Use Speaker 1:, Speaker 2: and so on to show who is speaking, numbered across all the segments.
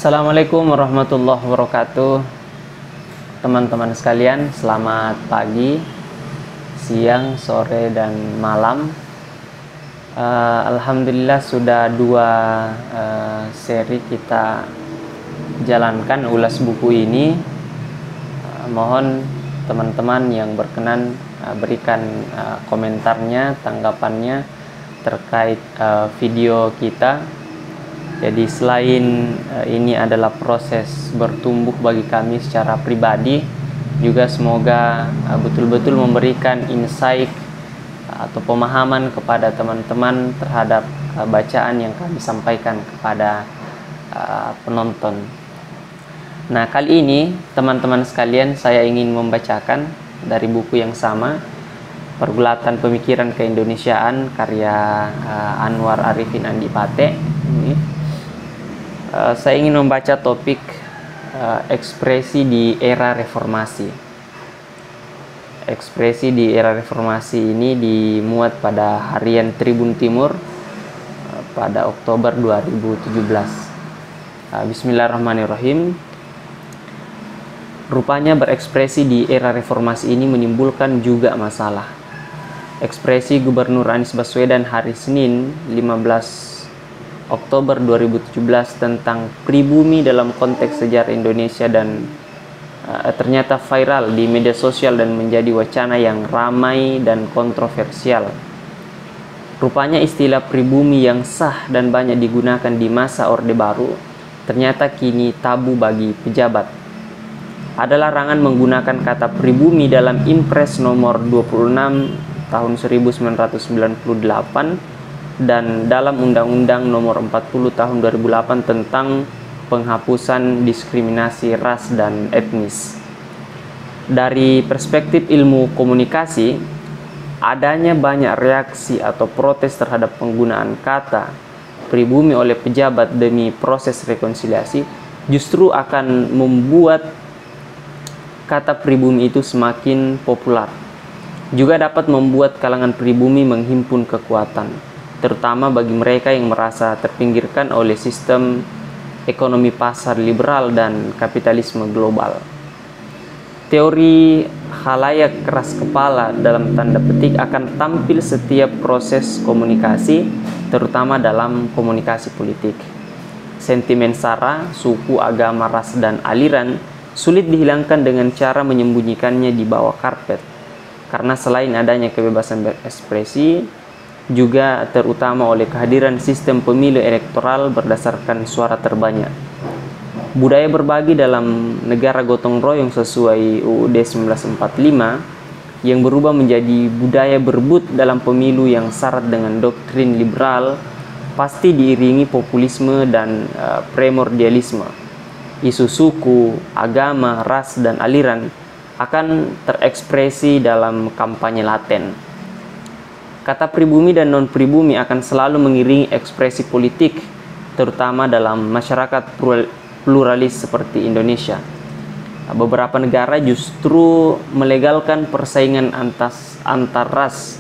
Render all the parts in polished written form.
Speaker 1: Assalamualaikum warahmatullahi wabarakatuh. Teman-teman sekalian, selamat pagi, siang, sore, dan malam. Alhamdulillah sudah dua seri kita jalankan ulas buku ini. Mohon teman-teman yang berkenan berikan komentarnya, tanggapannya terkait video kita. Jadi selain ini adalah proses bertumbuh bagi kami secara pribadi, juga semoga betul-betul memberikan insight atau pemahaman kepada teman-teman terhadap bacaan yang kami sampaikan kepada penonton. Nah, kali ini teman-teman sekalian, saya ingin membacakan dari buku yang sama, Pergulatan Pemikiran Keindonesiaan karya Anwar Arifin Andi Pate. Saya ingin membaca topik ekspresi di era reformasi. Ekspresi di era reformasi ini dimuat pada harian Tribun Timur pada Oktober 2017. Bismillahirrahmanirrahim. Rupanya berekspresi di era reformasi ini menimbulkan juga masalah. Ekspresi Gubernur Anies Baswedan hari Senin 15 Oktober 2017 tentang pribumi dalam konteks sejarah Indonesia dan ternyata viral di media sosial dan menjadi wacana yang ramai dan kontroversial. Rupanya istilah pribumi yang sah dan banyak digunakan di masa Orde Baru ternyata kini tabu bagi pejabat. Ada larangan menggunakan kata pribumi dalam Impres nomor 26 tahun 1998 dan dalam Undang-Undang Nomor 40 Tahun 2008 tentang penghapusan diskriminasi ras dan etnis. Dari perspektif ilmu komunikasi, adanya banyak reaksi atau protes terhadap penggunaan kata pribumi oleh pejabat demi proses rekonsiliasi justru akan membuat kata pribumi itu semakin populer. Juga dapat membuat kalangan pribumi menghimpun kekuatan, terutama bagi mereka yang merasa terpinggirkan oleh sistem ekonomi pasar liberal dan kapitalisme global. Teori khalayak keras kepala dalam tanda petik akan tampil setiap proses komunikasi, terutama dalam komunikasi politik. Sentimen sara, suku, agama, ras, dan aliran sulit dihilangkan dengan cara menyembunyikannya di bawah karpet, karena selain adanya kebebasan berekspresi, juga terutama oleh kehadiran sistem pemilu elektoral berdasarkan suara terbanyak. Budaya berbagi dalam negara gotong royong sesuai UUD 1945 yang berubah menjadi budaya berebut dalam pemilu yang syarat dengan doktrin liberal pasti diiringi populisme dan primordialisme. Isu suku, agama, ras, dan aliran akan terekspresi dalam kampanye laten. Kata pribumi dan non-pribumi akan selalu mengiringi ekspresi politik, terutama dalam masyarakat pluralis seperti Indonesia. Beberapa negara justru melegalkan persaingan antar ras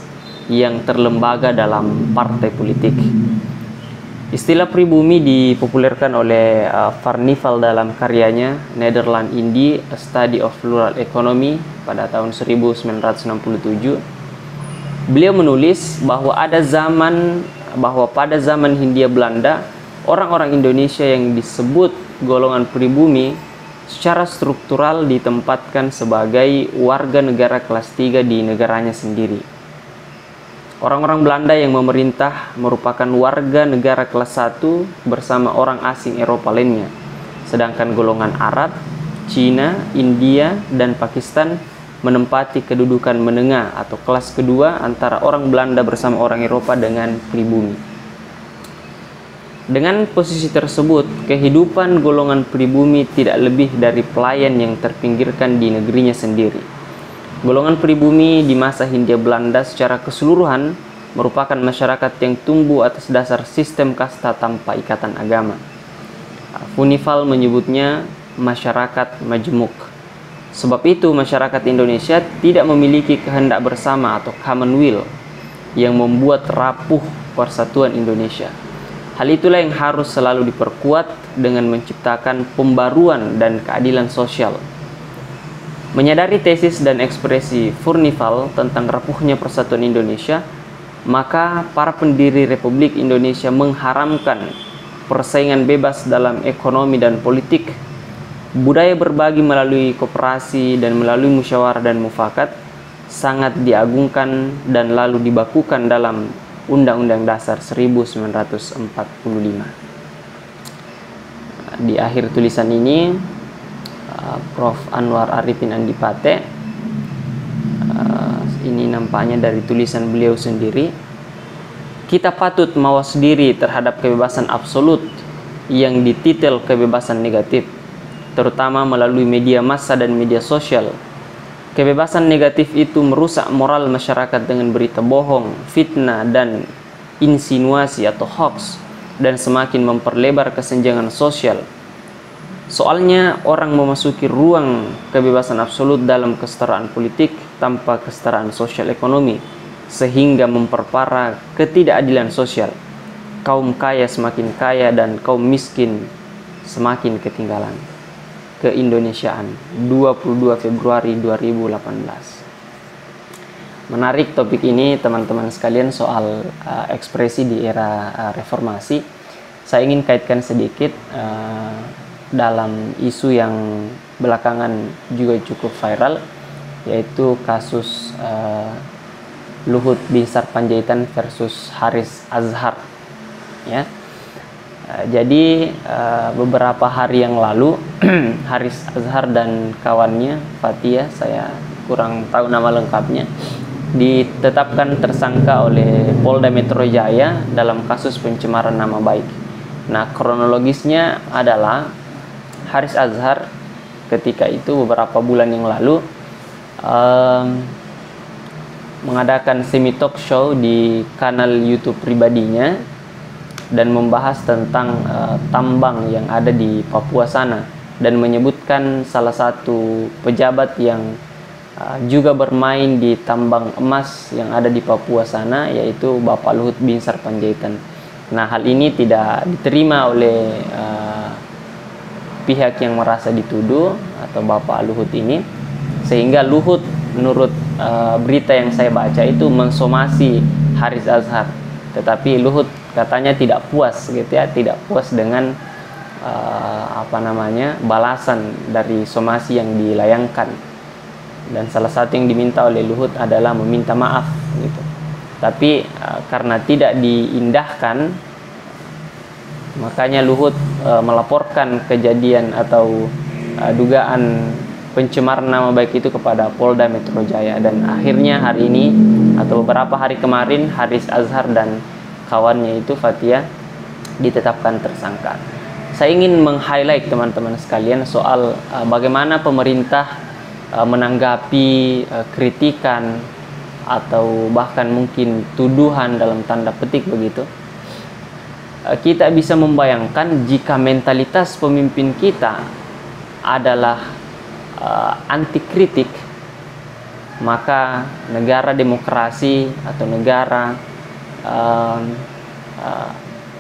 Speaker 1: yang terlembaga dalam partai politik. Istilah pribumi dipopulerkan oleh Varnival dalam karyanya Netherlands Indie, A Study of Plural Economy pada tahun 1967. Beliau menulis bahwa pada zaman Hindia Belanda, orang-orang Indonesia yang disebut golongan pribumi secara struktural ditempatkan sebagai warga negara kelas 3 di negaranya sendiri. Orang-orang Belanda yang memerintah merupakan warga negara kelas 1 bersama orang asing Eropa lainnya. Sedangkan golongan Arab, Cina, India, dan Pakistan menempati kedudukan menengah atau kelas kedua antara orang Belanda bersama orang Eropa dengan pribumi. Dengan posisi tersebut, kehidupan golongan pribumi tidak lebih dari pelayan yang terpinggirkan di negerinya sendiri. Golongan pribumi di masa Hindia Belanda secara keseluruhan merupakan masyarakat yang tumbuh atas dasar sistem kasta tanpa ikatan agama. Funival menyebutnya masyarakat majemuk. Sebab itu masyarakat Indonesia tidak memiliki kehendak bersama atau common will yang membuat rapuh persatuan Indonesia. Hal itulah yang harus selalu diperkuat dengan menciptakan pembaruan dan keadilan sosial. Menyadari tesis dan ekspresi Furnival tentang rapuhnya persatuan Indonesia, maka para pendiri Republik Indonesia mengharamkan persaingan bebas dalam ekonomi dan politik, budaya berbagi melalui koperasi dan melalui musyawarah dan mufakat sangat diagungkan dan lalu dibakukan dalam Undang-Undang Dasar 1945. Di akhir tulisan ini, Prof. Anwar Arifin Andipate, ini nampaknya dari tulisan beliau sendiri, kita patut mawas diri terhadap kebebasan absolut yang dititel kebebasan negatif, terutama melalui media massa dan media sosial. Kebebasan negatif itu merusak moral masyarakat dengan berita bohong, fitnah, dan insinuasi atau hoax, dan semakin memperlebar kesenjangan sosial. Soalnya orang memasuki ruang kebebasan absolut dalam kesetaraan politik tanpa kesetaraan sosial ekonomi, sehingga memperparah ketidakadilan sosial. Kaum kaya semakin kaya dan kaum miskin semakin ketinggalan. Keindonesiaan, 22 Februari 2018. Menarik topik ini teman-teman sekalian soal ekspresi di era reformasi. Saya ingin kaitkan sedikit dalam isu yang belakangan juga cukup viral, yaitu kasus Luhut Binsar Panjaitan versus Haris Azhar, ya. Jadi beberapa hari yang lalu Haris Azhar dan kawannya Fathia, saya kurang tahu nama lengkapnya, ditetapkan tersangka oleh Polda Metro Jaya dalam kasus pencemaran nama baik. Nah, kronologisnya adalah Haris Azhar ketika itu beberapa bulan yang lalu mengadakan semi talk show di kanal YouTube pribadinya dan membahas tentang tambang yang ada di Papua sana, dan menyebutkan salah satu pejabat yang juga bermain di tambang emas yang ada di Papua sana, yaitu Bapak Luhut Binsar Panjaitan. Nah, hal ini tidak diterima oleh pihak yang merasa dituduh atau Bapak Luhut ini, sehingga Luhut menurut berita yang saya baca itu mensomasi Haris Azhar. Tetapi Luhut katanya tidak puas gitu ya, tidak puas dengan balasan dari somasi yang dilayangkan, dan salah satu yang diminta oleh Luhut adalah meminta maaf gitu. Tapi karena tidak diindahkan, makanya Luhut melaporkan kejadian atau dugaan pencemaran nama baik itu kepada Polda Metro Jaya, dan akhirnya hari ini atau beberapa hari kemarin Haris Azhar dan kawannya itu Fathia ditetapkan tersangka. Saya ingin meng-highlight teman-teman sekalian soal bagaimana pemerintah menanggapi kritikan atau bahkan mungkin tuduhan dalam tanda petik begitu. Kita bisa membayangkan jika mentalitas pemimpin kita adalah anti kritik, maka negara demokrasi atau negara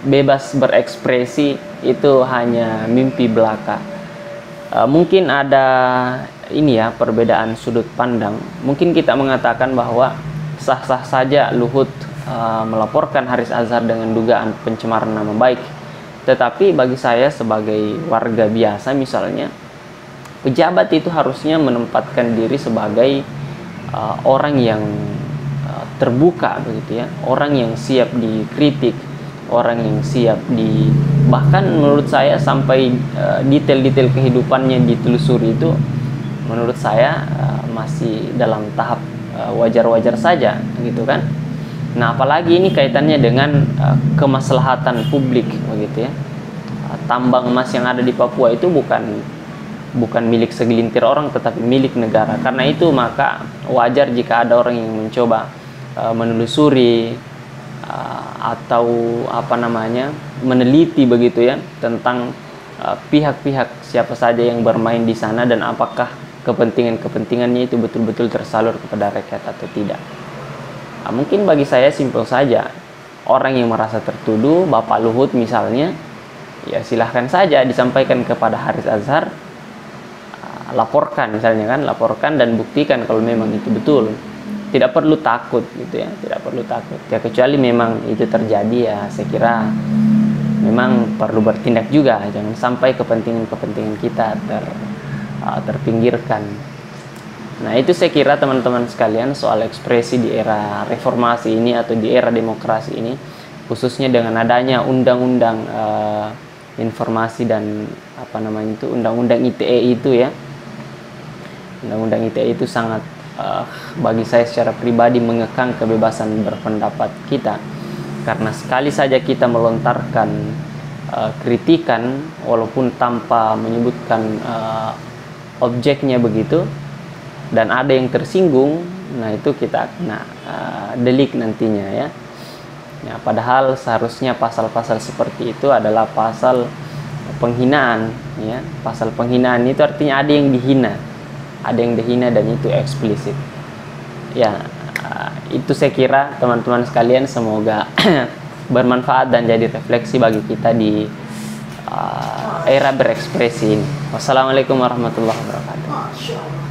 Speaker 1: bebas berekspresi itu hanya mimpi belaka. Mungkin ada ini ya, perbedaan sudut pandang. Mungkin kita mengatakan bahwa sah-sah saja Luhut melaporkan Haris Azhar dengan dugaan pencemaran nama baik. Tetapi bagi saya sebagai warga biasa misalnya, pejabat itu harusnya menempatkan diri sebagai orang yang terbuka begitu ya, orang yang siap dikritik, orang yang siap bahkan menurut saya sampai detail-detail kehidupannya ditelusuri itu menurut saya masih dalam tahap wajar-wajar saja gitu kan. Nah, apalagi ini kaitannya dengan kemaslahatan publik begitu ya. Tambang emas yang ada di Papua itu bukan milik segelintir orang tetapi milik negara. Karena itu maka wajar jika ada orang yang mencoba menelusuri atau meneliti begitu ya tentang pihak-pihak siapa saja yang bermain di sana dan apakah kepentingannya itu betul-betul tersalur kepada rakyat atau tidak. Mungkin bagi saya simpel saja, orang yang merasa tertuduh, Bapak Luhut misalnya, ya silahkan saja disampaikan kepada Haris Azhar, laporkan misalnya kan, laporkan dan buktikan kalau memang itu betul. Tidak perlu takut gitu ya, tidak perlu takut. Ya kecuali memang itu terjadi, ya saya kira memang perlu bertindak juga, jangan sampai kepentingan kita terpinggirkan. Nah itu saya kira teman-teman sekalian soal ekspresi di era reformasi ini atau di era demokrasi ini, khususnya dengan adanya undang-undang informasi dan undang-undang ITE itu ya. Undang-undang ITE itu sangat bagi saya secara pribadi mengekang kebebasan berpendapat kita, karena sekali saja kita melontarkan kritikan walaupun tanpa menyebutkan objeknya begitu, dan ada yang tersinggung, nah itu kita kena delik nantinya ya. Ya, padahal seharusnya pasal-pasal seperti itu adalah pasal penghinaan ya. Pasal penghinaan itu artinya ada yang dihina, dan itu eksplisit. Ya, itu saya kira teman-teman sekalian semoga bermanfaat dan jadi refleksi bagi kita di era berekspresi ini. Wassalamualaikum warahmatullahi wabarakatuh.